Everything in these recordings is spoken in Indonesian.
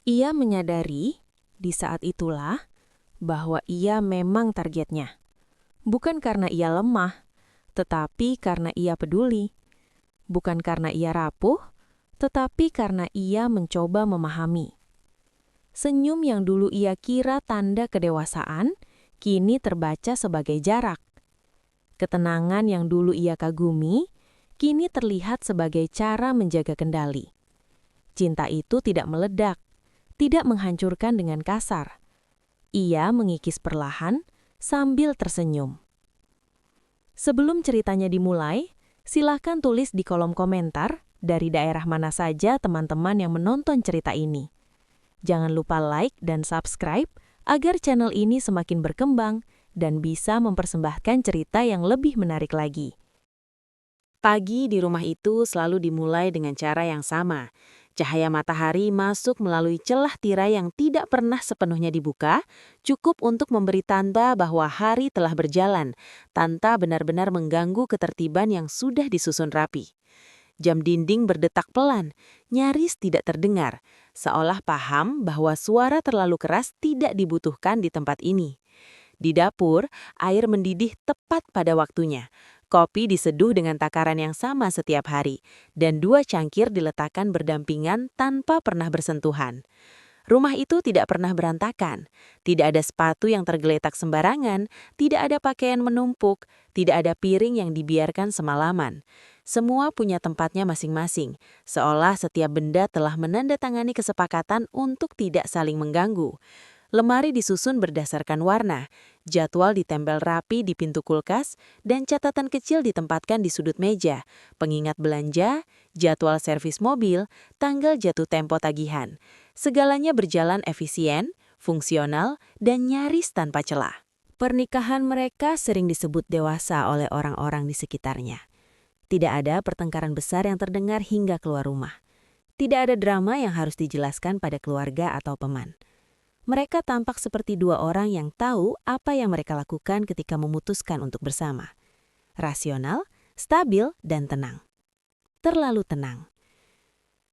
Ia menyadari di saat itulah bahwa ia memang targetnya. Bukan karena ia lemah, tetapi karena ia peduli. Bukan karena ia rapuh, tetapi karena ia mencoba memahami. Senyum yang dulu ia kira tanda kedewasaan, kini terbaca sebagai jarak. Ketenangan yang dulu ia kagumi, kini terlihat sebagai cara menjaga kendali. Cinta itu tidak meledak, tidak menghancurkan dengan kasar. Ia mengikis perlahan sambil tersenyum. Sebelum ceritanya dimulai, silakan tulis di kolom komentar dari daerah mana saja teman-teman yang menonton cerita ini. Jangan lupa like dan subscribe agar channel ini semakin berkembang dan bisa mempersembahkan cerita yang lebih menarik lagi. Pagi di rumah itu selalu dimulai dengan cara yang sama. Cahaya matahari masuk melalui celah tirai yang tidak pernah sepenuhnya dibuka, cukup untuk memberi tanda bahwa hari telah berjalan, tanpa benar-benar mengganggu ketertiban yang sudah disusun rapi. Jam dinding berdetak pelan, nyaris tidak terdengar, seolah paham bahwa suara terlalu keras tidak dibutuhkan di tempat ini. Di dapur, air mendidih tepat pada waktunya. Kopi diseduh dengan takaran yang sama setiap hari, dan 2 cangkir diletakkan berdampingan tanpa pernah bersentuhan. Rumah itu tidak pernah berantakan, tidak ada sepatu yang tergeletak sembarangan, tidak ada pakaian menumpuk, tidak ada piring yang dibiarkan semalaman. Semua punya tempatnya masing-masing, seolah setiap benda telah menandatangani kesepakatan untuk tidak saling mengganggu. Lemari disusun berdasarkan warna, jadwal ditempel rapi di pintu kulkas, dan catatan kecil ditempatkan di sudut meja, pengingat belanja, jadwal servis mobil, tanggal jatuh tempo tagihan. Segalanya berjalan efisien, fungsional, dan nyaris tanpa celah. Pernikahan mereka sering disebut dewasa oleh orang-orang di sekitarnya. Tidak ada pertengkaran besar yang terdengar hingga keluar rumah. Tidak ada drama yang harus dijelaskan pada keluarga atau teman. Mereka tampak seperti 2 orang yang tahu apa yang mereka lakukan ketika memutuskan untuk bersama. Rasional, stabil, dan tenang. Terlalu tenang.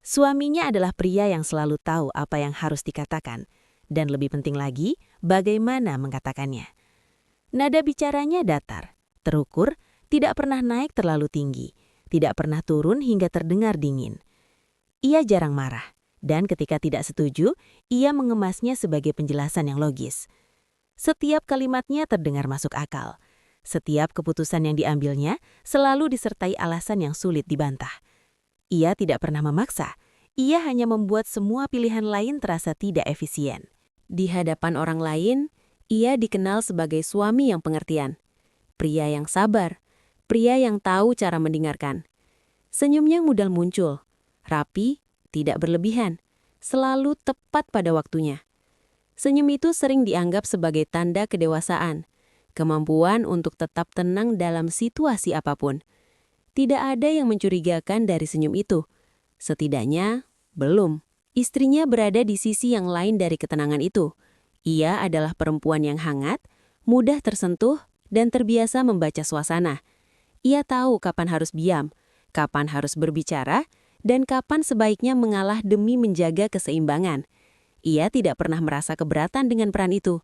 Suaminya adalah pria yang selalu tahu apa yang harus dikatakan, dan lebih penting lagi, bagaimana mengatakannya. Nada bicaranya datar, terukur, tidak pernah naik terlalu tinggi, tidak pernah turun hingga terdengar dingin. Ia jarang marah. Dan ketika tidak setuju, ia mengemasnya sebagai penjelasan yang logis. Setiap kalimatnya terdengar masuk akal. Setiap keputusan yang diambilnya selalu disertai alasan yang sulit dibantah. Ia tidak pernah memaksa, ia hanya membuat semua pilihan lain terasa tidak efisien. Di hadapan orang lain, ia dikenal sebagai suami yang pengertian. Pria yang sabar, pria yang tahu cara mendengarkan. Senyumnya mudah muncul, rapi, tidak berlebihan, selalu tepat pada waktunya. Senyum itu sering dianggap sebagai tanda kedewasaan, kemampuan untuk tetap tenang dalam situasi apapun. Tidak ada yang mencurigakan dari senyum itu. Setidaknya, belum. Istrinya berada di sisi yang lain dari ketenangan itu. Ia adalah perempuan yang hangat, mudah tersentuh, dan terbiasa membaca suasana. Ia tahu kapan harus diam, kapan harus berbicara, dan kapan sebaiknya mengalah demi menjaga keseimbangan. Ia tidak pernah merasa keberatan dengan peran itu.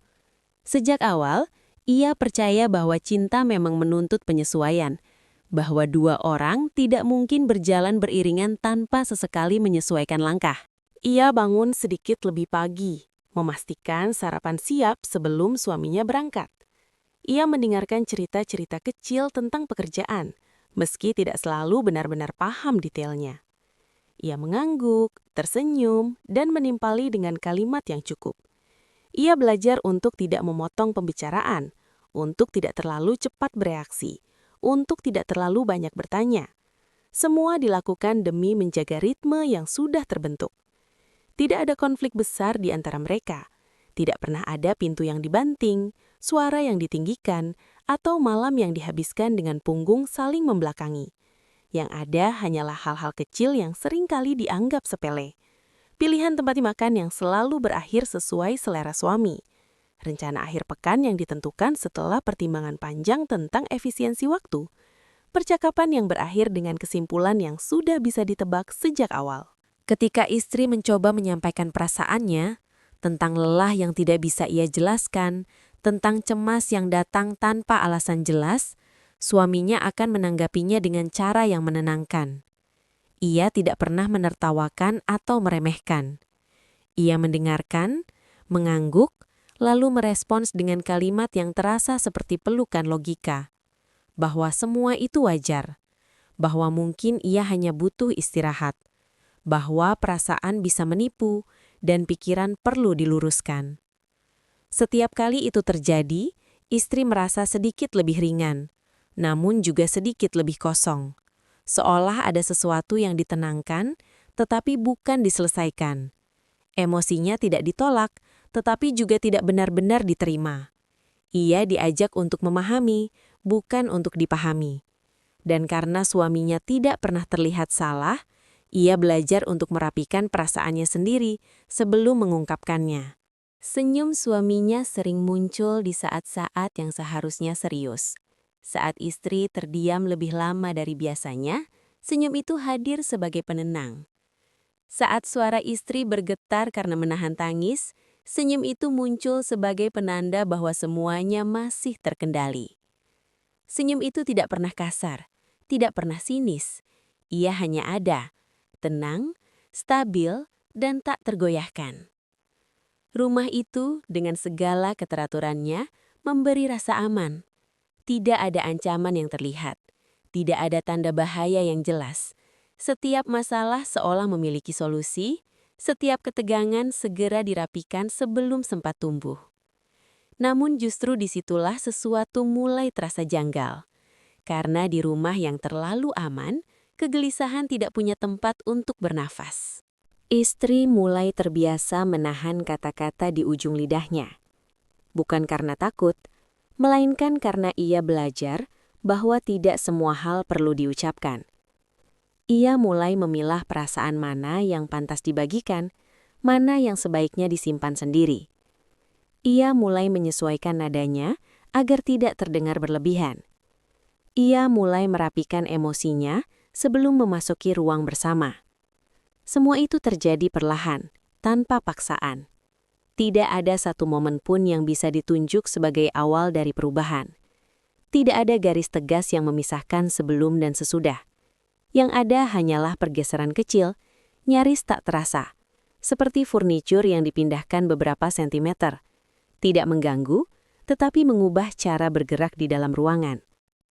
Sejak awal, ia percaya bahwa cinta memang menuntut penyesuaian, bahwa 2 orang tidak mungkin berjalan beriringan tanpa sesekali menyesuaikan langkah. Ia bangun sedikit lebih pagi, memastikan sarapan siap sebelum suaminya berangkat. Ia mendengarkan cerita-cerita kecil tentang pekerjaan, meski tidak selalu benar-benar paham detailnya. Ia mengangguk, tersenyum, dan menimpali dengan kalimat yang cukup. Ia belajar untuk tidak memotong pembicaraan, untuk tidak terlalu cepat bereaksi, untuk tidak terlalu banyak bertanya. Semua dilakukan demi menjaga ritme yang sudah terbentuk. Tidak ada konflik besar di antara mereka. Tidak pernah ada pintu yang dibanting, suara yang ditinggikan, atau malam yang dihabiskan dengan punggung saling membelakangi. Yang ada hanyalah hal-hal kecil yang seringkali dianggap sepele. Pilihan tempat makan yang selalu berakhir sesuai selera suami. Rencana akhir pekan yang ditentukan setelah pertimbangan panjang tentang efisiensi waktu. Percakapan yang berakhir dengan kesimpulan yang sudah bisa ditebak sejak awal. Ketika istri mencoba menyampaikan perasaannya, tentang lelah yang tidak bisa ia jelaskan, tentang cemas yang datang tanpa alasan jelas, suaminya akan menanggapinya dengan cara yang menenangkan. Ia tidak pernah menertawakan atau meremehkan. Ia mendengarkan, mengangguk, lalu merespons dengan kalimat yang terasa seperti pelukan logika, bahwa semua itu wajar, bahwa mungkin ia hanya butuh istirahat, bahwa perasaan bisa menipu dan pikiran perlu diluruskan. Setiap kali itu terjadi, istri merasa sedikit lebih ringan, namun juga sedikit lebih kosong. Seolah ada sesuatu yang ditenangkan, tetapi bukan diselesaikan. Emosinya tidak ditolak, tetapi juga tidak benar-benar diterima. Ia diajak untuk memahami, bukan untuk dipahami. Dan karena suaminya tidak pernah terlihat salah, ia belajar untuk merapikan perasaannya sendiri sebelum mengungkapkannya. Senyum suaminya sering muncul di saat-saat yang seharusnya serius. Saat istri terdiam lebih lama dari biasanya, senyum itu hadir sebagai penenang. Saat suara istri bergetar karena menahan tangis, senyum itu muncul sebagai penanda bahwa semuanya masih terkendali. Senyum itu tidak pernah kasar, tidak pernah sinis. Ia hanya ada, tenang, stabil, dan tak tergoyahkan. Rumah itu, dengan segala keteraturannya, memberi rasa aman. Tidak ada ancaman yang terlihat. Tidak ada tanda bahaya yang jelas. Setiap masalah seolah memiliki solusi, setiap ketegangan segera dirapikan sebelum sempat tumbuh. Namun justru disitulah sesuatu mulai terasa janggal. Karena di rumah yang terlalu aman, kegelisahan tidak punya tempat untuk bernafas. Istri mulai terbiasa menahan kata-kata di ujung lidahnya. Bukan karena takut, melainkan karena ia belajar bahwa tidak semua hal perlu diucapkan. Ia mulai memilah perasaan mana yang pantas dibagikan, mana yang sebaiknya disimpan sendiri. Ia mulai menyesuaikan nadanya agar tidak terdengar berlebihan. Ia mulai merapikan emosinya sebelum memasuki ruang bersama. Semua itu terjadi perlahan, tanpa paksaan. Tidak ada satu momen pun yang bisa ditunjuk sebagai awal dari perubahan. Tidak ada garis tegas yang memisahkan sebelum dan sesudah. Yang ada hanyalah pergeseran kecil, nyaris tak terasa, seperti furnitur yang dipindahkan beberapa sentimeter. Tidak mengganggu, tetapi mengubah cara bergerak di dalam ruangan.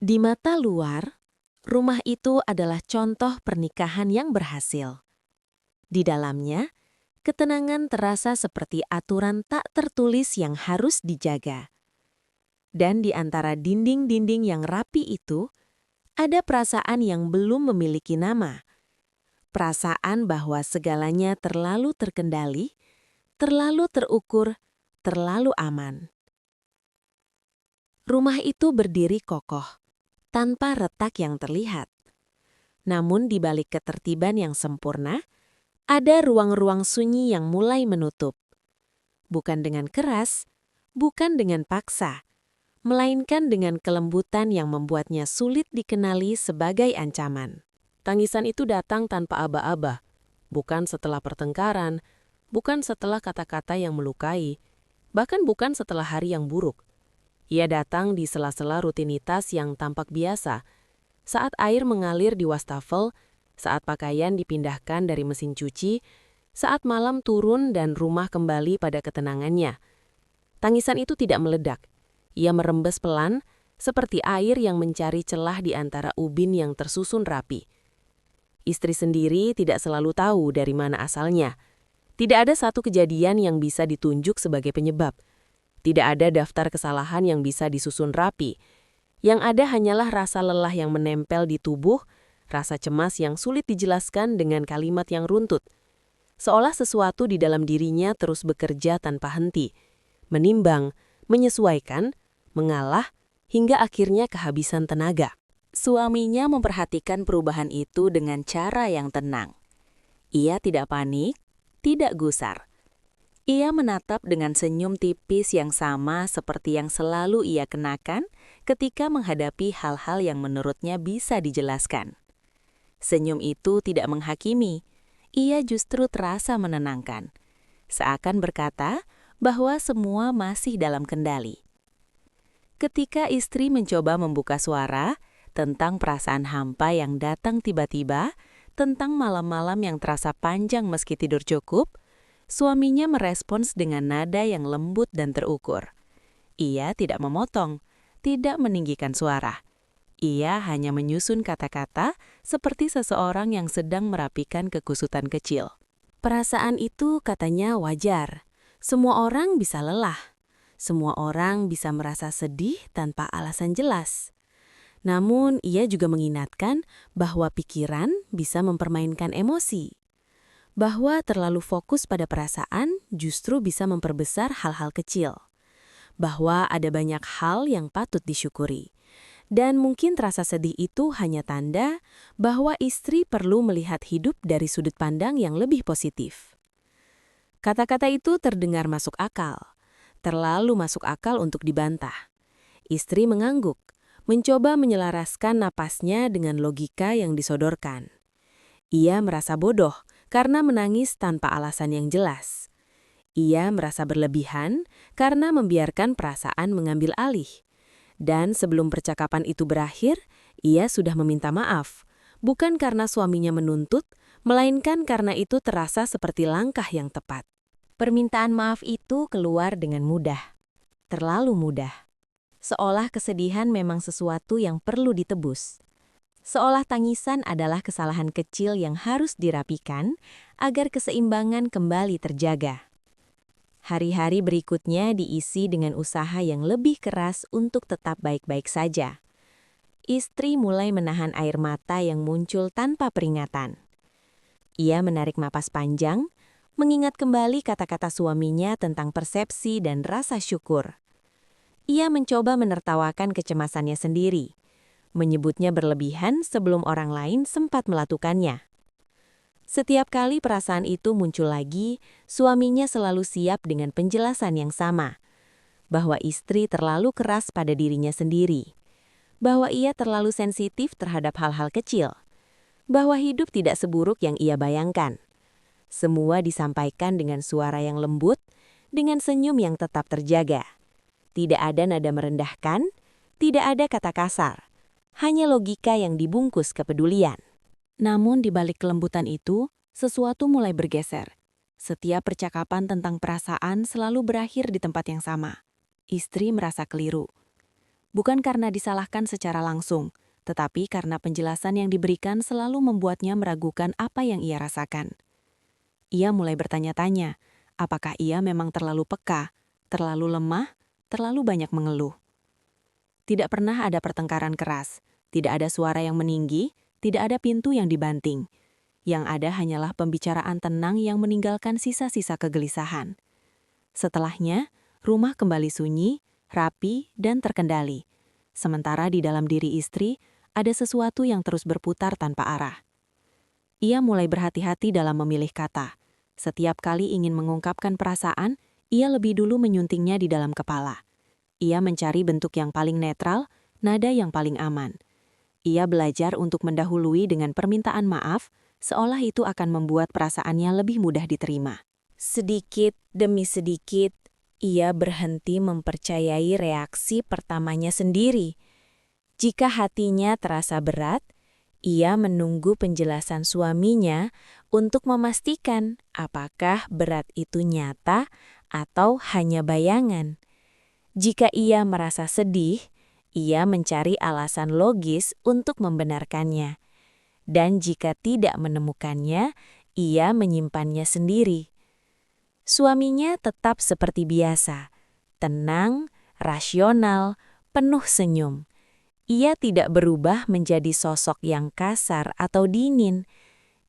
Di mata luar, rumah itu adalah contoh pernikahan yang berhasil. Di dalamnya, ketenangan terasa seperti aturan tak tertulis yang harus dijaga. Dan di antara dinding-dinding yang rapi itu, ada perasaan yang belum memiliki nama. Perasaan bahwa segalanya terlalu terkendali, terlalu terukur, terlalu aman. Rumah itu berdiri kokoh, tanpa retak yang terlihat. Namun di balik ketertiban yang sempurna, ada ruang-ruang sunyi yang mulai menutup. Bukan dengan keras, bukan dengan paksa, melainkan dengan kelembutan yang membuatnya sulit dikenali sebagai ancaman. Tangisan itu datang tanpa aba-aba, bukan setelah pertengkaran, bukan setelah kata-kata yang melukai, bahkan bukan setelah hari yang buruk. Ia datang di sela-sela rutinitas yang tampak biasa, saat air mengalir di wastafel, saat pakaian dipindahkan dari mesin cuci, saat malam turun dan rumah kembali pada ketenangannya. Tangisan itu tidak meledak. Ia merembes pelan, seperti air yang mencari celah di antara ubin yang tersusun rapi. Istri sendiri tidak selalu tahu dari mana asalnya. Tidak ada satu kejadian yang bisa ditunjuk sebagai penyebab. Tidak ada daftar kesalahan yang bisa disusun rapi. Yang ada hanyalah rasa lelah yang menempel di tubuh, rasa cemas yang sulit dijelaskan dengan kalimat yang runtut. Seolah sesuatu di dalam dirinya terus bekerja tanpa henti, menimbang, menyesuaikan, mengalah, hingga akhirnya kehabisan tenaga. Suaminya memperhatikan perubahan itu dengan cara yang tenang. Ia tidak panik, tidak gusar. Ia menatap dengan senyum tipis yang sama seperti yang selalu ia kenakan ketika menghadapi hal-hal yang menurutnya bisa dijelaskan. Senyum itu tidak menghakimi, ia justru terasa menenangkan, seakan berkata bahwa semua masih dalam kendali. Ketika istri mencoba membuka suara tentang perasaan hampa yang datang tiba-tiba, tentang malam-malam yang terasa panjang meski tidur cukup, suaminya merespons dengan nada yang lembut dan terukur. Ia tidak memotong, tidak meninggikan suara. Ia hanya menyusun kata-kata seperti seseorang yang sedang merapikan kekusutan kecil. Perasaan itu katanya wajar. Semua orang bisa lelah. Semua orang bisa merasa sedih tanpa alasan jelas. Namun, ia juga mengingatkan bahwa pikiran bisa mempermainkan emosi. Bahwa terlalu fokus pada perasaan justru bisa memperbesar hal-hal kecil. Bahwa ada banyak hal yang patut disyukuri. Dan mungkin terasa sedih itu hanya tanda bahwa istri perlu melihat hidup dari sudut pandang yang lebih positif. Kata-kata itu terdengar masuk akal. Terlalu masuk akal untuk dibantah. Istri mengangguk, mencoba menyelaraskan napasnya dengan logika yang disodorkan. Ia merasa bodoh karena menangis tanpa alasan yang jelas. Ia merasa berlebihan karena membiarkan perasaan mengambil alih. Dan sebelum percakapan itu berakhir, ia sudah meminta maaf. Bukan karena suaminya menuntut, melainkan karena itu terasa seperti langkah yang tepat. Permintaan maaf itu keluar dengan mudah. Terlalu mudah. Seolah kesedihan memang sesuatu yang perlu ditebus. Seolah tangisan adalah kesalahan kecil yang harus dirapikan agar keseimbangan kembali terjaga. Hari-hari berikutnya diisi dengan usaha yang lebih keras untuk tetap baik-baik saja. Istri mulai menahan air mata yang muncul tanpa peringatan. Ia menarik napas panjang, mengingat kembali kata-kata suaminya tentang persepsi dan rasa syukur. Ia mencoba menertawakan kecemasannya sendiri, menyebutnya berlebihan sebelum orang lain sempat melakukannya. Setiap kali perasaan itu muncul lagi, suaminya selalu siap dengan penjelasan yang sama, bahwa istri terlalu keras pada dirinya sendiri, bahwa ia terlalu sensitif terhadap hal-hal kecil, bahwa hidup tidak seburuk yang ia bayangkan. Semua disampaikan dengan suara yang lembut, dengan senyum yang tetap terjaga. Tidak ada nada merendahkan, tidak ada kata kasar, hanya logika yang dibungkus kepedulian. Namun di balik kelembutan itu, sesuatu mulai bergeser. Setiap percakapan tentang perasaan selalu berakhir di tempat yang sama. Istri merasa keliru. Bukan karena disalahkan secara langsung, tetapi karena penjelasan yang diberikan selalu membuatnya meragukan apa yang ia rasakan. Ia mulai bertanya-tanya, apakah ia memang terlalu peka, terlalu lemah, terlalu banyak mengeluh. Tidak pernah ada pertengkaran keras, tidak ada suara yang meninggi, tidak ada pintu yang dibanting. Yang ada hanyalah pembicaraan tenang yang meninggalkan sisa-sisa kegelisahan. Setelahnya, rumah kembali sunyi, rapi, dan terkendali. Sementara di dalam diri istri, ada sesuatu yang terus berputar tanpa arah. Ia mulai berhati-hati dalam memilih kata. Setiap kali ingin mengungkapkan perasaan, ia lebih dulu menyuntingnya di dalam kepala. Ia mencari bentuk yang paling netral, nada yang paling aman. Ia belajar untuk mendahului dengan permintaan maaf, seolah itu akan membuat perasaannya lebih mudah diterima. Sedikit demi sedikit, ia berhenti mempercayai reaksi pertamanya sendiri. Jika hatinya terasa berat, ia menunggu penjelasan suaminya untuk memastikan apakah berat itu nyata atau hanya bayangan. Jika ia merasa sedih, ia mencari alasan logis untuk membenarkannya. Dan jika tidak menemukannya, ia menyimpannya sendiri. Suaminya tetap seperti biasa, tenang, rasional, penuh senyum. Ia tidak berubah menjadi sosok yang kasar atau dingin.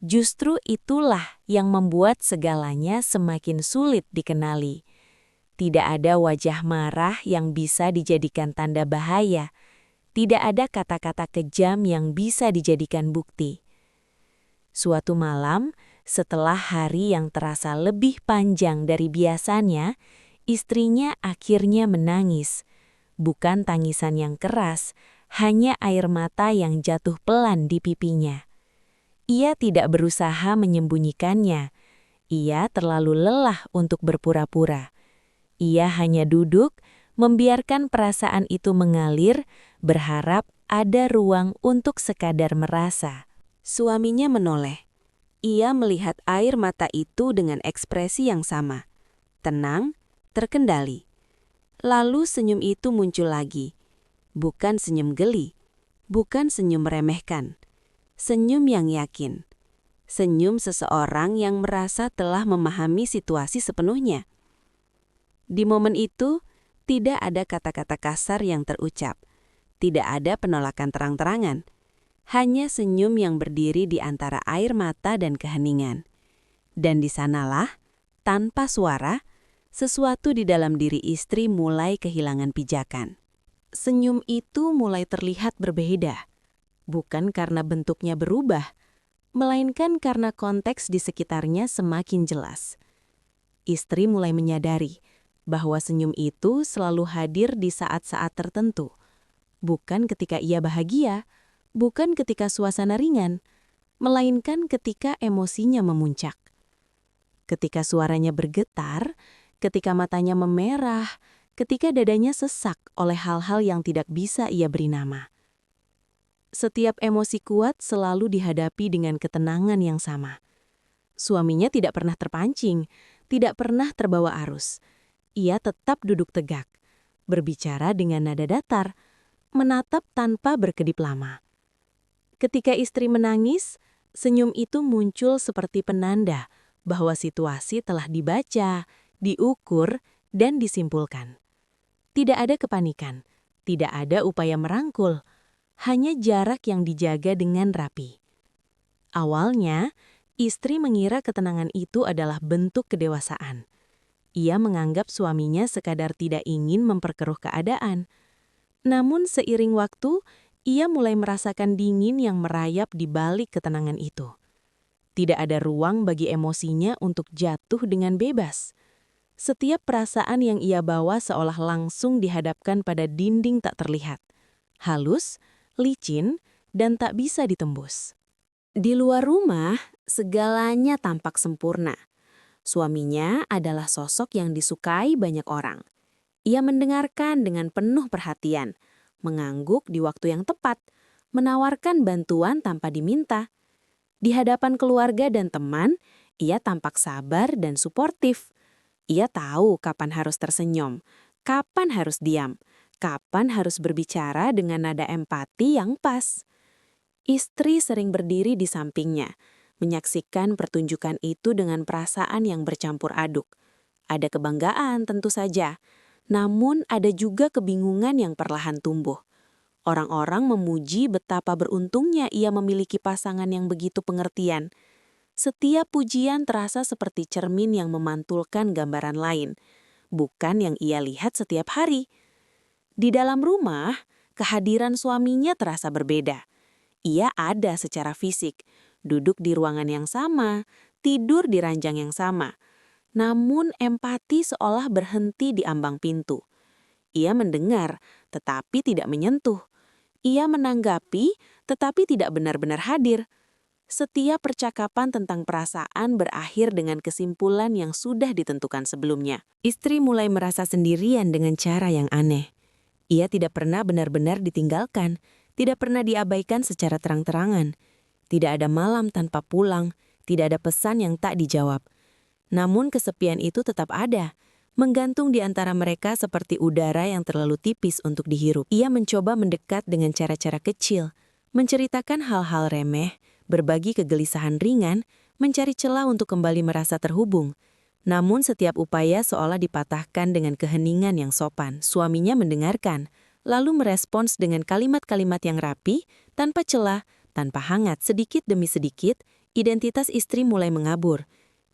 Justru itulah yang membuat segalanya semakin sulit dikenali. Tidak ada wajah marah yang bisa dijadikan tanda bahaya. Tidak ada kata-kata kejam yang bisa dijadikan bukti. Suatu malam, setelah hari yang terasa lebih panjang dari biasanya, istrinya akhirnya menangis. Bukan tangisan yang keras, hanya air mata yang jatuh pelan di pipinya. Ia tidak berusaha menyembunyikannya. Ia terlalu lelah untuk berpura-pura. Ia hanya duduk, membiarkan perasaan itu mengalir, berharap ada ruang untuk sekadar merasa. Suaminya menoleh. Ia melihat air mata itu dengan ekspresi yang sama. Tenang, terkendali. Lalu senyum itu muncul lagi. Bukan senyum geli, bukan senyum meremehkan. Senyum yang yakin. Senyum seseorang yang merasa telah memahami situasi sepenuhnya. Di momen itu, tidak ada kata-kata kasar yang terucap. Tidak ada penolakan terang-terangan. Hanya senyum yang berdiri di antara air mata dan keheningan. Dan di sanalah, tanpa suara, sesuatu di dalam diri istri mulai kehilangan pijakan. Senyum itu mulai terlihat berbeda. Bukan karena bentuknya berubah, melainkan karena konteks di sekitarnya semakin jelas. Istri mulai menyadari bahwa senyum itu selalu hadir di saat-saat tertentu. Bukan ketika ia bahagia, bukan ketika suasana ringan, melainkan ketika emosinya memuncak. Ketika suaranya bergetar, ketika matanya memerah, ketika dadanya sesak oleh hal-hal yang tidak bisa ia beri nama. Setiap emosi kuat selalu dihadapi dengan ketenangan yang sama. Suaminya tidak pernah terpancing, tidak pernah terbawa arus. Ia tetap duduk tegak, berbicara dengan nada datar, menatap tanpa berkedip lama. Ketika istri menangis, senyum itu muncul seperti penanda bahwa situasi telah dibaca, diukur, dan disimpulkan. Tidak ada kepanikan, tidak ada upaya merangkul, hanya jarak yang dijaga dengan rapi. Awalnya, istri mengira ketenangan itu adalah bentuk kedewasaan. Ia menganggap suaminya sekadar tidak ingin memperkeruh keadaan. Namun seiring waktu, ia mulai merasakan dingin yang merayap di balik ketenangan itu. Tidak ada ruang bagi emosinya untuk jatuh dengan bebas. Setiap perasaan yang ia bawa seolah langsung dihadapkan pada dinding tak terlihat. Halus, licin, dan tak bisa ditembus. Di luar rumah, segalanya tampak sempurna. Suaminya adalah sosok yang disukai banyak orang. Ia mendengarkan dengan penuh perhatian, mengangguk di waktu yang tepat, menawarkan bantuan tanpa diminta. Di hadapan keluarga dan teman, ia tampak sabar dan suportif. Ia tahu kapan harus tersenyum, kapan harus diam, kapan harus berbicara dengan nada empati yang pas. Istri sering berdiri di sampingnya, menyaksikan pertunjukan itu dengan perasaan yang bercampur aduk. Ada kebanggaan tentu saja, namun ada juga kebingungan yang perlahan tumbuh. Orang-orang memuji betapa beruntungnya ia memiliki pasangan yang begitu pengertian. Setiap pujian terasa seperti cermin yang memantulkan gambaran lain, bukan yang ia lihat setiap hari. Di dalam rumah, kehadiran suaminya terasa berbeda. Ia ada secara fisik, duduk di ruangan yang sama, tidur di ranjang yang sama. Namun empati seolah berhenti di ambang pintu. Ia mendengar, tetapi tidak menyentuh. Ia menanggapi, tetapi tidak benar-benar hadir. Setiap percakapan tentang perasaan berakhir dengan kesimpulan yang sudah ditentukan sebelumnya. Istri mulai merasa sendirian dengan cara yang aneh. Ia tidak pernah benar-benar ditinggalkan, tidak pernah diabaikan secara terang-terangan. Tidak ada malam tanpa pulang, tidak ada pesan yang tak dijawab. Namun kesepian itu tetap ada, menggantung di antara mereka seperti udara yang terlalu tipis untuk dihirup. Ia mencoba mendekat dengan cara-cara kecil, menceritakan hal-hal remeh, berbagi kegelisahan ringan, mencari celah untuk kembali merasa terhubung. Namun setiap upaya seolah dipatahkan dengan keheningan yang sopan. Suaminya mendengarkan, lalu merespons dengan kalimat-kalimat yang rapi, tanpa celah, tanpa hangat. Sedikit demi sedikit, identitas istri mulai mengabur.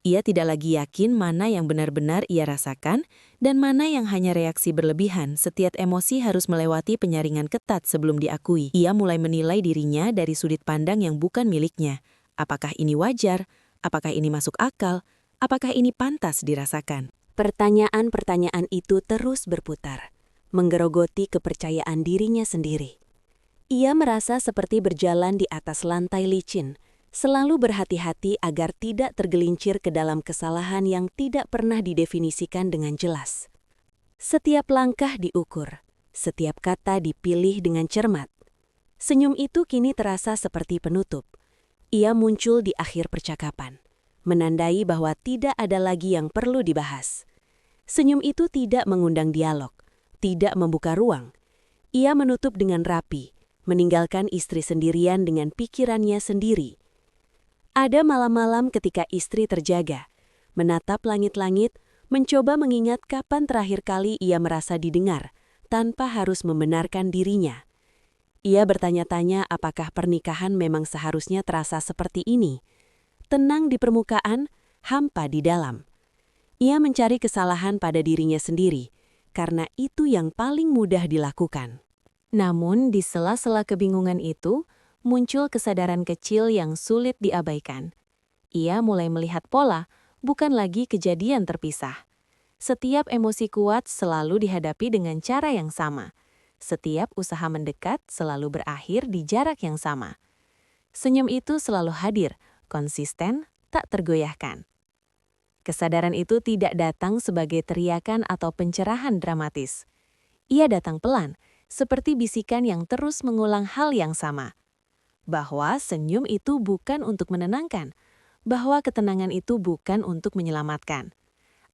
Ia tidak lagi yakin mana yang benar-benar ia rasakan dan mana yang hanya reaksi berlebihan. Setiap emosi harus melewati penyaringan ketat sebelum diakui. Ia mulai menilai dirinya dari sudut pandang yang bukan miliknya. Apakah ini wajar? Apakah ini masuk akal? Apakah ini pantas dirasakan? Pertanyaan-pertanyaan itu terus berputar, menggerogoti kepercayaan dirinya sendiri. Ia merasa seperti berjalan di atas lantai licin, Selalu berhati-hati agar tidak tergelincir ke dalam kesalahan yang tidak pernah didefinisikan dengan jelas. Setiap langkah diukur, setiap kata dipilih dengan cermat. Senyum itu kini terasa seperti penutup. Ia muncul di akhir percakapan, menandai bahwa tidak ada lagi yang perlu dibahas. Senyum itu tidak mengundang dialog, tidak membuka ruang. Ia menutup dengan rapi, meninggalkan istri sendirian dengan pikirannya sendiri. Ada malam-malam ketika istri terjaga, menatap langit-langit, mencoba mengingat kapan terakhir kali ia merasa didengar, tanpa harus membenarkan dirinya. Ia bertanya-tanya apakah pernikahan memang seharusnya terasa seperti ini. Tenang di permukaan, hampa di dalam. Ia mencari kesalahan pada dirinya sendiri, karena itu yang paling mudah dilakukan. Namun, di sela-sela kebingungan itu, muncul kesadaran kecil yang sulit diabaikan. Ia mulai melihat pola, bukan lagi kejadian terpisah. Setiap emosi kuat selalu dihadapi dengan cara yang sama. Setiap usaha mendekat selalu berakhir di jarak yang sama. Senyum itu selalu hadir, konsisten, tak tergoyahkan. Kesadaran itu tidak datang sebagai teriakan atau pencerahan dramatis. Ia datang pelan, seperti bisikan yang terus mengulang hal yang sama. Bahwa senyum itu bukan untuk menenangkan, bahwa ketenangan itu bukan untuk menyelamatkan.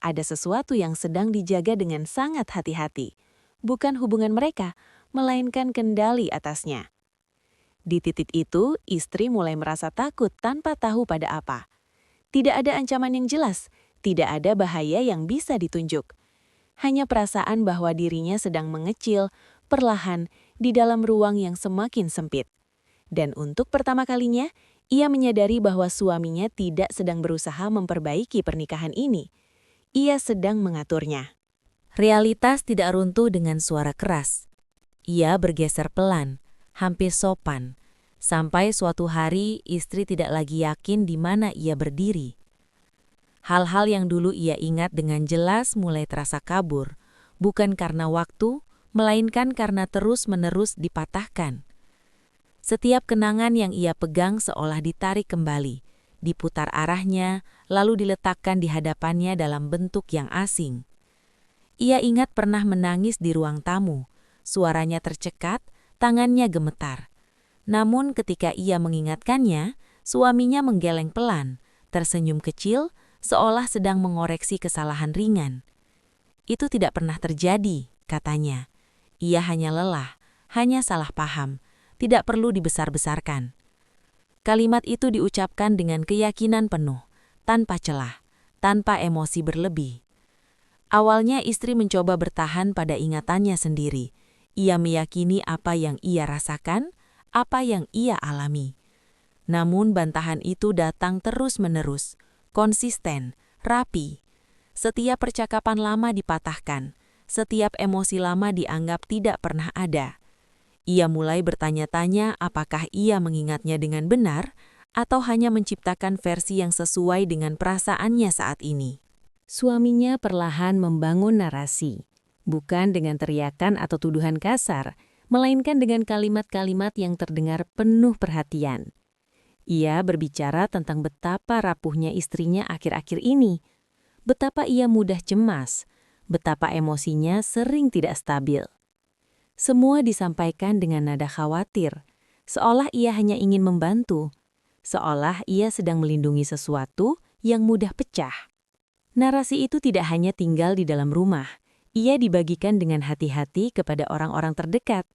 Ada sesuatu yang sedang dijaga dengan sangat hati-hati, bukan hubungan mereka, melainkan kendali atasnya. Di titik itu, istri mulai merasa takut tanpa tahu pada apa. Tidak ada ancaman yang jelas, tidak ada bahaya yang bisa ditunjuk. Hanya perasaan bahwa dirinya sedang mengecil, perlahan, di dalam ruang yang semakin sempit. Dan untuk pertama kalinya, ia menyadari bahwa suaminya tidak sedang berusaha memperbaiki pernikahan ini. Ia sedang mengaturnya. Realitas tidak runtuh dengan suara keras. Ia bergeser pelan, hampir sopan, sampai suatu hari istri tidak lagi yakin di mana ia berdiri. Hal-hal yang dulu ia ingat dengan jelas mulai terasa kabur, bukan karena waktu, melainkan karena terus-menerus dipatahkan. Setiap kenangan yang ia pegang seolah ditarik kembali, diputar arahnya, lalu diletakkan di hadapannya dalam bentuk yang asing. Ia ingat pernah menangis di ruang tamu, suaranya tercekat, tangannya gemetar. Namun ketika ia mengingatkannya, suaminya menggeleng pelan, tersenyum kecil, seolah sedang mengoreksi kesalahan ringan. Itu tidak pernah terjadi, katanya. Ia hanya lelah, hanya salah paham. Tidak perlu dibesar-besarkan. Kalimat itu diucapkan dengan keyakinan penuh, tanpa celah, tanpa emosi berlebih. Awalnya istri mencoba bertahan pada ingatannya sendiri. Ia meyakini apa yang ia rasakan, apa yang ia alami. Namun bantahan itu datang terus-menerus, konsisten, rapi. Setiap percakapan lama dipatahkan, setiap emosi lama dianggap tidak pernah ada. Ia mulai bertanya-tanya apakah ia mengingatnya dengan benar atau hanya menciptakan versi yang sesuai dengan perasaannya saat ini. Suaminya perlahan membangun narasi, bukan dengan teriakan atau tuduhan kasar, melainkan dengan kalimat-kalimat yang terdengar penuh perhatian. Ia berbicara tentang betapa rapuhnya istrinya akhir-akhir ini, betapa ia mudah cemas, betapa emosinya sering tidak stabil. Semua disampaikan dengan nada khawatir, seolah ia hanya ingin membantu, seolah ia sedang melindungi sesuatu yang mudah pecah. Narasi itu tidak hanya tinggal di dalam rumah, ia dibagikan dengan hati-hati kepada orang-orang terdekat,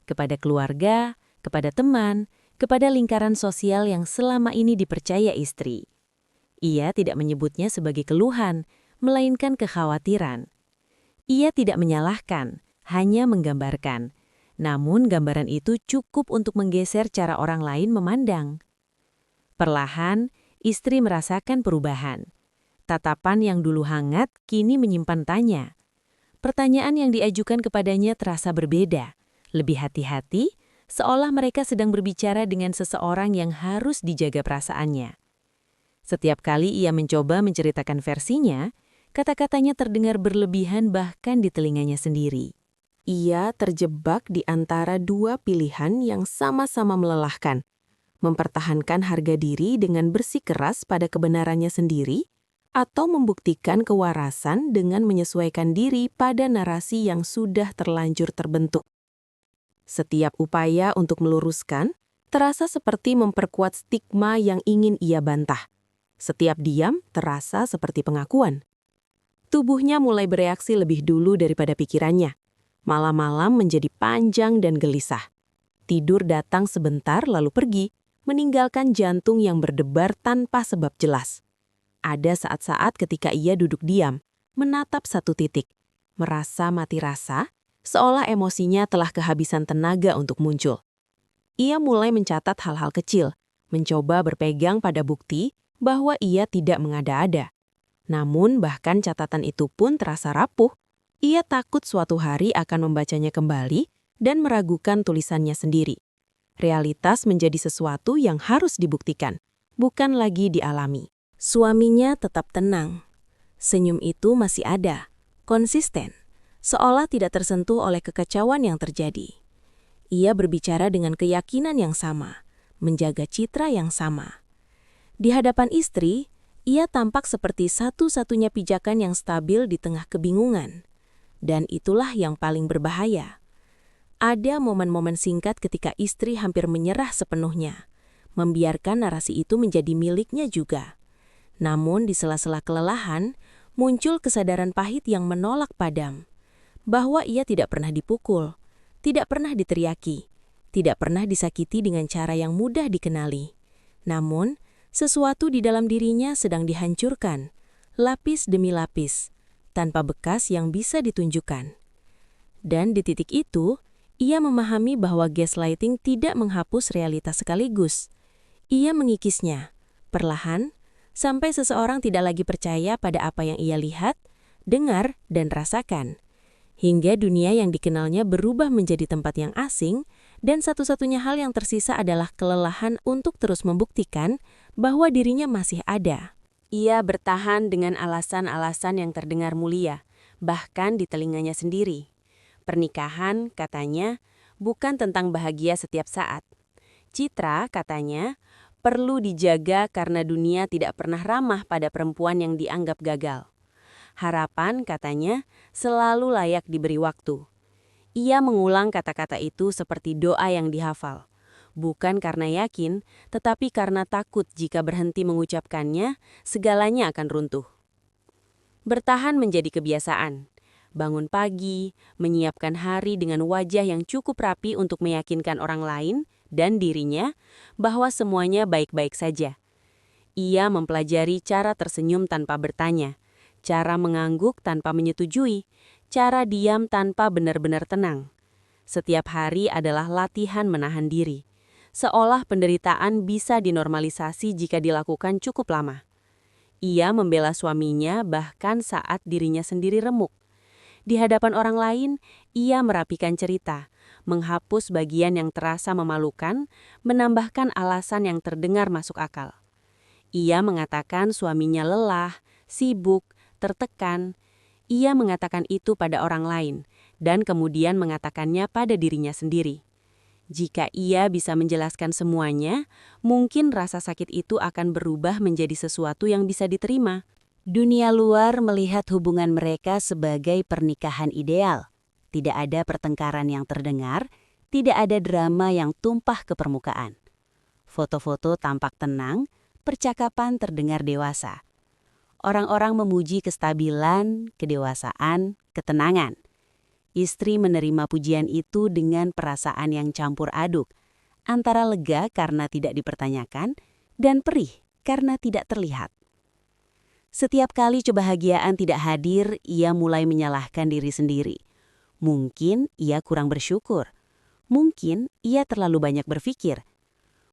kepada keluarga, kepada teman, kepada lingkaran sosial yang selama ini dipercaya istri. Ia tidak menyebutnya sebagai keluhan, melainkan kekhawatiran. Ia tidak menyalahkan, hanya menggambarkan. Namun gambaran itu cukup untuk menggeser cara orang lain memandang. Perlahan, istri merasakan perubahan. Tatapan yang dulu hangat kini menyimpan tanya. Pertanyaan yang diajukan kepadanya terasa berbeda, lebih hati-hati, seolah mereka sedang berbicara dengan seseorang yang harus dijaga perasaannya. Setiap kali ia mencoba menceritakan versinya, kata-katanya terdengar berlebihan bahkan di telinganya sendiri. Ia terjebak di antara dua pilihan yang sama-sama melelahkan. mempertahankan harga diri dengan bersikeras pada kebenarannya sendiri, atau membuktikan kewarasan dengan menyesuaikan diri pada narasi yang sudah terlanjur terbentuk. Setiap upaya untuk meluruskan terasa seperti memperkuat stigma yang ingin ia bantah. Setiap diam terasa seperti pengakuan. Tubuhnya mulai bereaksi lebih dulu daripada pikirannya. Malam-malam menjadi panjang dan gelisah. Tidur datang sebentar lalu pergi, meninggalkan jantung yang berdebar tanpa sebab jelas. Ada saat-saat ketika ia duduk diam, menatap satu titik, merasa mati rasa, seolah emosinya telah kehabisan tenaga untuk muncul. Ia mulai mencatat hal-hal kecil, mencoba berpegang pada bukti bahwa ia tidak mengada-ada. Namun bahkan catatan itu pun terasa rapuh. Ia takut suatu hari akan membacanya kembali dan meragukan tulisannya sendiri. Realitas menjadi sesuatu yang harus dibuktikan, bukan lagi dialami. Suaminya tetap tenang. Senyum itu masih ada, konsisten, seolah tidak tersentuh oleh kekacauan yang terjadi. Ia berbicara dengan keyakinan yang sama, menjaga citra yang sama. Di hadapan istri, ia tampak seperti satu-satunya pijakan yang stabil di tengah kebingungan. Dan itulah yang paling berbahaya. Ada momen-momen singkat ketika istri hampir menyerah sepenuhnya, membiarkan narasi itu menjadi miliknya juga. Namun di sela-sela kelelahan, muncul kesadaran pahit yang menolak padam, bahwa ia tidak pernah dipukul, tidak pernah diteriaki, tidak pernah disakiti dengan cara yang mudah dikenali. Namun, sesuatu di dalam dirinya sedang dihancurkan, lapis demi lapis, tanpa bekas yang bisa ditunjukkan. Dan di titik itu, ia memahami bahwa gaslighting tidak menghapus realitas sekaligus. Ia mengikisnya, perlahan, sampai seseorang tidak lagi percaya pada apa yang ia lihat, dengar, dan rasakan. Hingga dunia yang dikenalnya berubah menjadi tempat yang asing, dan satu-satunya hal yang tersisa adalah kelelahan untuk terus membuktikan bahwa dirinya masih ada. Ia bertahan dengan alasan-alasan yang terdengar mulia, bahkan di telinganya sendiri. Pernikahan, katanya, bukan tentang bahagia setiap saat. Citra, katanya, perlu dijaga karena dunia tidak pernah ramah pada perempuan yang dianggap gagal. Harapan, katanya, selalu layak diberi waktu. Ia mengulang kata-kata itu seperti doa yang dihafal. Bukan karena yakin, tetapi karena takut jika berhenti mengucapkannya, segalanya akan runtuh. Bertahan menjadi kebiasaan. Bangun pagi, menyiapkan hari dengan wajah yang cukup rapi untuk meyakinkan orang lain dan dirinya bahwa semuanya baik-baik saja. Ia mempelajari cara tersenyum tanpa bertanya, cara mengangguk tanpa menyetujui, cara diam tanpa benar-benar tenang. Setiap hari adalah latihan menahan diri, seolah penderitaan bisa dinormalisasi jika dilakukan cukup lama. Ia membela suaminya bahkan saat dirinya sendiri remuk. Di hadapan orang lain, ia merapikan cerita, menghapus bagian yang terasa memalukan, menambahkan alasan yang terdengar masuk akal. Ia mengatakan suaminya lelah, sibuk, tertekan. Ia mengatakan itu pada orang lain, dan kemudian mengatakannya pada dirinya sendiri. Jika ia bisa menjelaskan semuanya, mungkin rasa sakit itu akan berubah menjadi sesuatu yang bisa diterima. Dunia luar melihat hubungan mereka sebagai pernikahan ideal. Tidak ada pertengkaran yang terdengar, tidak ada drama yang tumpah ke permukaan. Foto-foto tampak tenang, percakapan terdengar dewasa. Orang-orang memuji kestabilan, kedewasaan, ketenangan. Istri menerima pujian itu dengan perasaan yang campur aduk, antara lega karena tidak dipertanyakan dan perih karena tidak terlihat. Setiap kali kebahagiaan tidak hadir, ia mulai menyalahkan diri sendiri. Mungkin ia kurang bersyukur. Mungkin ia terlalu banyak berpikir.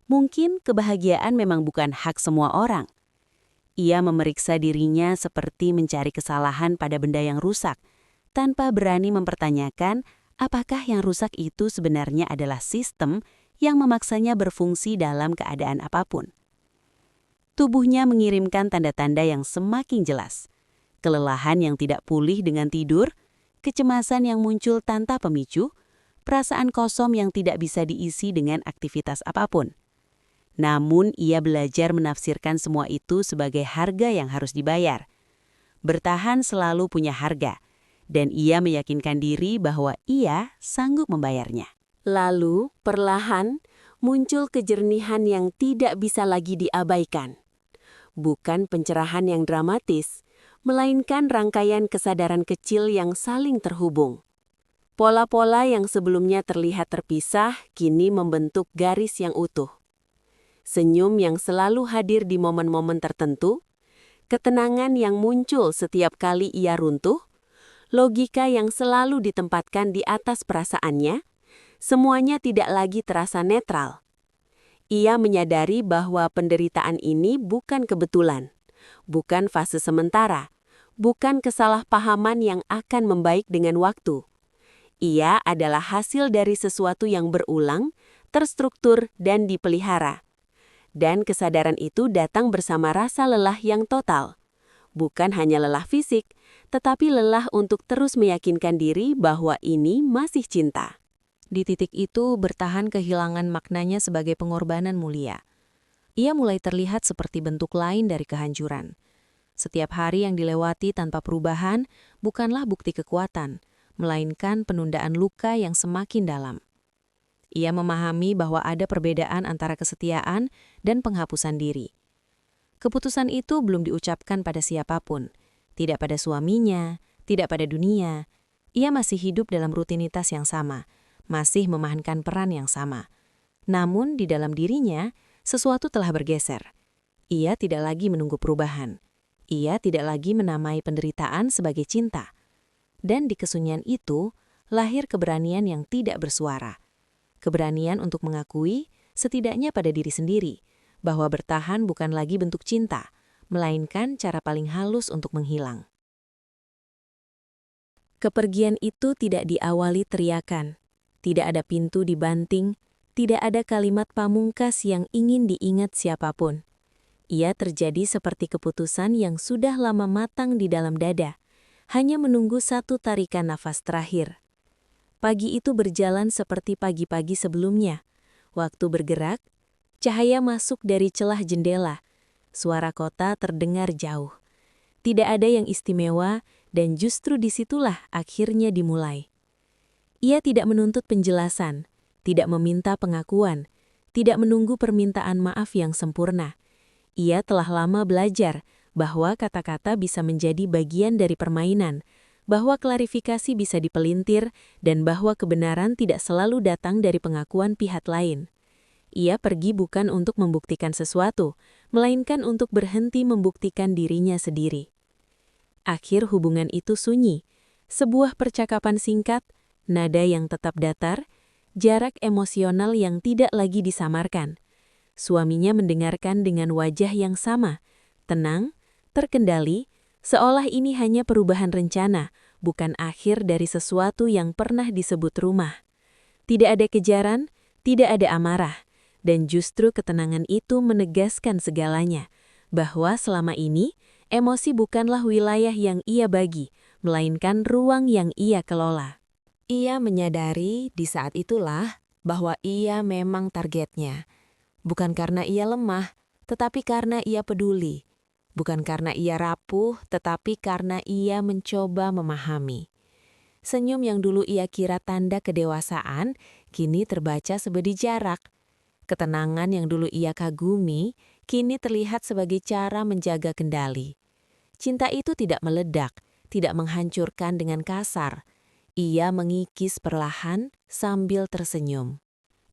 Mungkin kebahagiaan memang bukan hak semua orang. Ia memeriksa dirinya seperti mencari kesalahan pada benda yang rusak, tanpa berani mempertanyakan apakah yang rusak itu sebenarnya adalah sistem yang memaksanya berfungsi dalam keadaan apapun. Tubuhnya mengirimkan tanda-tanda yang semakin jelas. Kelelahan yang tidak pulih dengan tidur, kecemasan yang muncul tanpa pemicu, perasaan kosong yang tidak bisa diisi dengan aktivitas apapun. Namun ia belajar menafsirkan semua itu sebagai harga yang harus dibayar. Bertahan selalu punya harga, dan ia meyakinkan diri bahwa ia sanggup membayarnya. Lalu, perlahan, muncul kejernihan yang tidak bisa lagi diabaikan. Bukan pencerahan yang dramatis, melainkan rangkaian kesadaran kecil yang saling terhubung. Pola-pola yang sebelumnya terlihat terpisah, kini membentuk garis yang utuh. Senyum yang selalu hadir di momen-momen tertentu, ketenangan yang muncul setiap kali ia runtuh, logika yang selalu ditempatkan di atas perasaannya, semuanya tidak lagi terasa netral. Ia menyadari bahwa penderitaan ini bukan kebetulan, bukan fase sementara, bukan kesalahpahaman yang akan membaik dengan waktu. Ia adalah hasil dari sesuatu yang berulang, terstruktur, dan dipelihara. Dan kesadaran itu datang bersama rasa lelah yang total. Bukan hanya lelah fisik, tetapi lelah untuk terus meyakinkan diri bahwa ini masih cinta. Di titik itu, bertahan kehilangan maknanya sebagai pengorbanan mulia. Ia mulai terlihat seperti bentuk lain dari kehancuran. Setiap hari yang dilewati tanpa perubahan bukanlah bukti kekuatan, melainkan penundaan luka yang semakin dalam. Ia memahami bahwa ada perbedaan antara kesetiaan dan penghapusan diri. Keputusan itu belum diucapkan pada siapapun, tidak pada suaminya, tidak pada dunia. Ia masih hidup dalam rutinitas yang sama, masih memainkan peran yang sama. Namun di dalam dirinya, sesuatu telah bergeser. Ia tidak lagi menunggu perubahan. Ia tidak lagi menamai penderitaan sebagai cinta. Dan di kesunyian itu, lahir keberanian yang tidak bersuara. Keberanian untuk mengakui, setidaknya pada diri sendiri, bahwa bertahan bukan lagi bentuk cinta, melainkan cara paling halus untuk menghilang. Kepergian itu tidak diawali teriakan, tidak ada pintu dibanting, tidak ada kalimat pamungkas yang ingin diingat siapapun. Ia terjadi seperti keputusan yang sudah lama matang di dalam dada, hanya menunggu satu tarikan nafas terakhir. Pagi itu berjalan seperti pagi-pagi sebelumnya. Waktu bergerak, cahaya masuk dari celah jendela. Suara kota terdengar jauh. Tidak ada yang istimewa, dan justru disitulah akhirnya dimulai. Ia tidak menuntut penjelasan, tidak meminta pengakuan, tidak menunggu permintaan maaf yang sempurna. Ia telah lama belajar bahwa kata-kata bisa menjadi bagian dari permainan, bahwa klarifikasi bisa dipelintir, dan bahwa kebenaran tidak selalu datang dari pengakuan pihak lain. Ia pergi bukan untuk membuktikan sesuatu, melainkan untuk berhenti membuktikan dirinya sendiri. Akhir hubungan itu sunyi, sebuah percakapan singkat, nada yang tetap datar, jarak emosional yang tidak lagi disamarkan. Suaminya mendengarkan dengan wajah yang sama, tenang, terkendali, seolah ini hanya perubahan rencana, bukan akhir dari sesuatu yang pernah disebut rumah. Tidak ada kejaran, tidak ada amarah, dan justru ketenangan itu menegaskan segalanya, bahwa selama ini, emosi bukanlah wilayah yang ia bagi, melainkan ruang yang ia kelola. Ia menyadari di saat itulah bahwa ia memang targetnya. Bukan karena ia lemah, tetapi karena ia peduli. Bukan karena ia rapuh, tetapi karena ia mencoba memahami. Senyum yang dulu ia kira tanda kedewasaan, kini terbaca sebedi jarak. Ketenangan yang dulu ia kagumi, kini terlihat sebagai cara menjaga kendali. Cinta itu tidak meledak, tidak menghancurkan dengan kasar. Ia mengikis perlahan sambil tersenyum.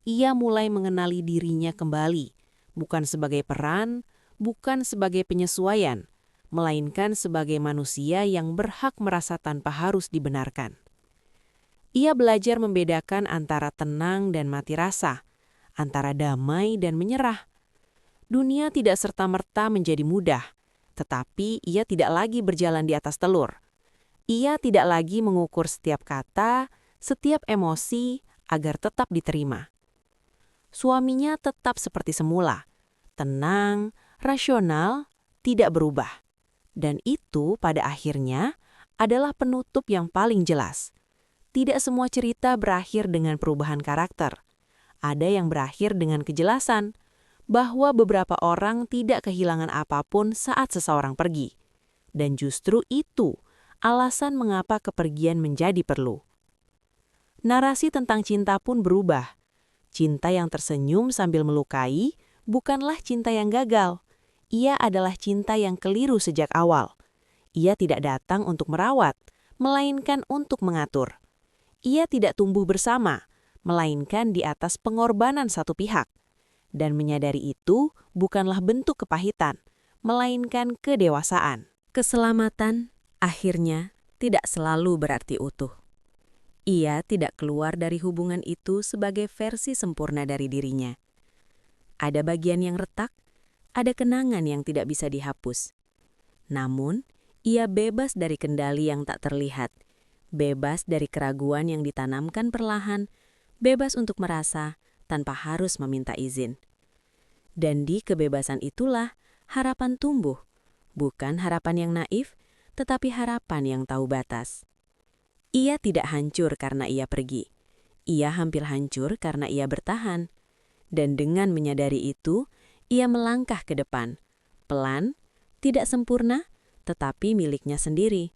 Ia mulai mengenali dirinya kembali, bukan sebagai peran, bukan sebagai penyesuaian, melainkan sebagai manusia yang berhak merasa tanpa harus dibenarkan. Ia belajar membedakan antara tenang dan mati rasa, antara damai dan menyerah. Dunia tidak serta-merta menjadi mudah, tetapi ia tidak lagi berjalan di atas telur. Ia tidak lagi mengukur setiap kata, setiap emosi, agar tetap diterima. Suaminya tetap seperti semula, tenang, rasional, tidak berubah. Dan itu pada akhirnya adalah penutup yang paling jelas. Tidak semua cerita berakhir dengan perubahan karakter. Ada yang berakhir dengan kejelasan, bahwa beberapa orang tidak kehilangan apapun saat seseorang pergi. Dan justru itu alasan mengapa kepergian menjadi perlu. Narasi tentang cinta pun berubah. Cinta yang tersenyum sambil melukai bukanlah cinta yang gagal. Ia adalah cinta yang keliru sejak awal. Ia tidak datang untuk merawat, melainkan untuk mengatur. Ia tidak tumbuh bersama, melainkan di atas pengorbanan satu pihak. Dan menyadari itu bukanlah bentuk kepahitan, melainkan kedewasaan. Keselamatan, akhirnya, tidak selalu berarti utuh. Ia tidak keluar dari hubungan itu sebagai versi sempurna dari dirinya. Ada bagian yang retak, ada kenangan yang tidak bisa dihapus. Namun, ia bebas dari kendali yang tak terlihat, bebas dari keraguan yang ditanamkan perlahan, bebas untuk merasa tanpa harus meminta izin. Dan di kebebasan itulah harapan tumbuh, bukan harapan yang naif, tetapi harapan yang tahu batas. Ia tidak hancur karena ia pergi. Ia hampir hancur karena ia bertahan. Dan dengan menyadari itu, ia melangkah ke depan. Pelan, tidak sempurna, tetapi miliknya sendiri.